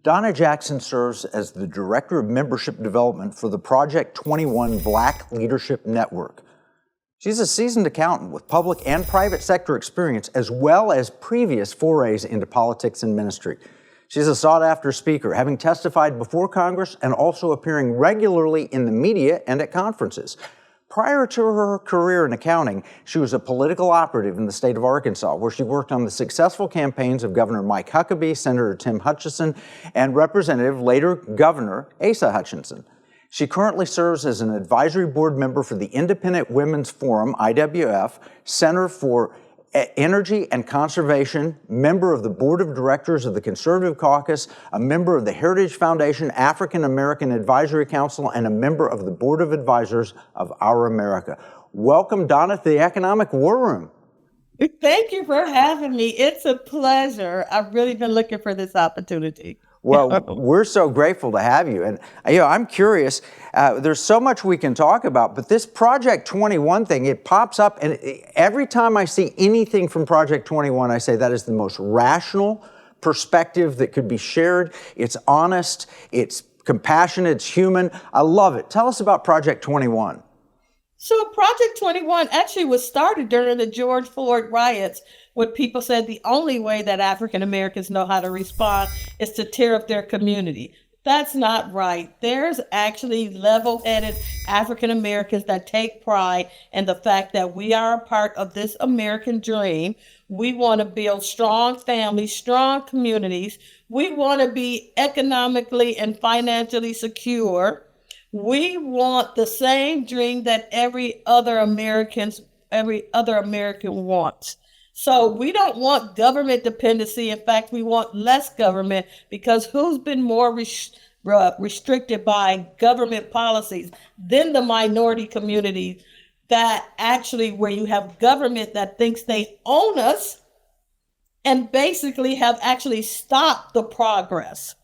Donna Jackson serves as the Director of Membership Development for the Project 21 Black Leadership Network. She's a seasoned accountant with public and private sector experience, as well as previous forays into politics and ministry. She's a sought-after speaker, having testified before Congress and also appearing regularly in the media and at conferences. Prior to her career in accounting, she was a political operative in the state of Arkansas, where she worked on the successful campaigns of Governor Mike Huckabee, Senator Tim Hutchinson, and Representative, later Governor Asa Hutchinson. She currently serves as an advisory board member for the Independent Women's Forum, IWF, Center for Energy and Conservation, member of the Board of Directors of the Conservative Caucus, a member of the Heritage Foundation African American Advisory Council, and a member of the Board of Advisors of Our America. Welcome, Donna, to the Economic War Room. Thank you for having me. It's a pleasure. I've really been looking for this opportunity. Well, we're so grateful to have you. And, I'm curious, there's so much we can talk about, but this Project 21 thing, it pops up, and every time I see anything from Project 21, I say that is the most rational perspective that could be shared. It's honest, it's compassionate, it's human. I love it. Tell us about Project 21. So Project 21 actually was started during the George Floyd riots, when people said the only way that African Americans know how to respond is to tear up their community. That's not right. There's actually level-headed African Americans that take pride in the fact that we are a part of this American dream. We want to build strong families, strong communities. We want to be economically and financially secure. We want the same dream that every other American wants. So we don't want government dependency. In fact, we want less government, because who's been more restricted by government policies than the minority community, that actually where you have government that thinks they own us and basically have actually stopped the progress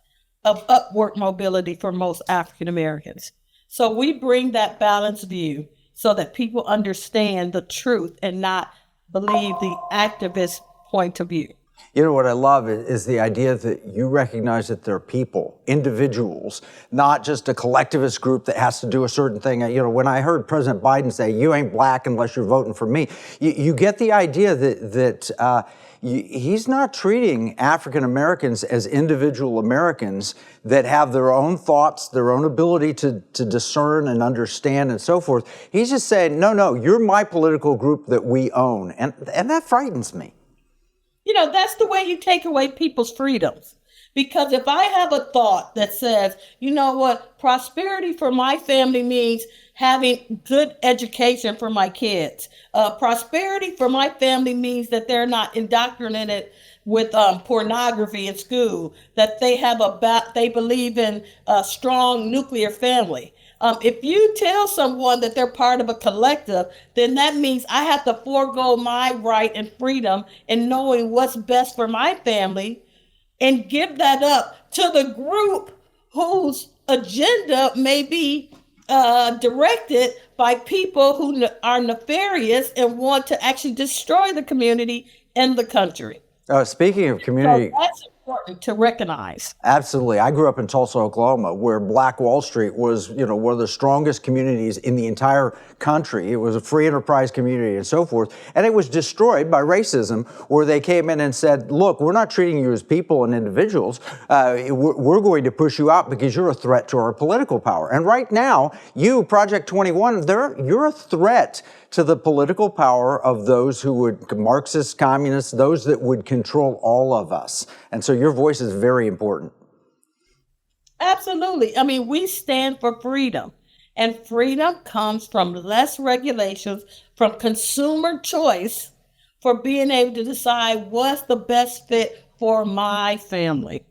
of upward mobility for most African Americans. So we bring that balanced view so that people understand the truth and not believe the activist point of view. You know, what I love is the idea that you recognize that they're people, individuals, not just a collectivist group that has to do a certain thing. When I heard President Biden say, "You ain't black unless you're voting for me," you get the idea that he's not treating African Americans as individual Americans that have their own thoughts, their own ability to discern and understand and so forth. He's just saying, no, you're my political group that we own. And that frightens me. That's the way you take away people's freedoms. Because if I have a thought that says, you know what, prosperity for my family means having good education for my kids. Prosperity for my family means that they're not indoctrinated with pornography in school, that they believe in a strong nuclear family. If you tell someone that they're part of a collective, then that means I have to forego my right and freedom in knowing what's best for my family and give that up to the group whose agenda may be directed by people who are nefarious and want to actually destroy the community and the country. Speaking of community, so that's important to recognize. Absolutely. I grew up in Tulsa, Oklahoma, where Black Wall Street was, one of the strongest communities in the entire country. It was a free enterprise community and so forth. And it was destroyed by racism, where they came in and said, look, we're not treating you as people and individuals. We're going to push you out because you're a threat to our political power. And right now, you, Project 21, you're a threat to the political power of those who would, Marxist, communists, those that would control all of us. And so your voice is very important. Absolutely. I mean, we stand for freedom. And freedom comes from less regulations, from consumer choice, for being able to decide what's the best fit for my family.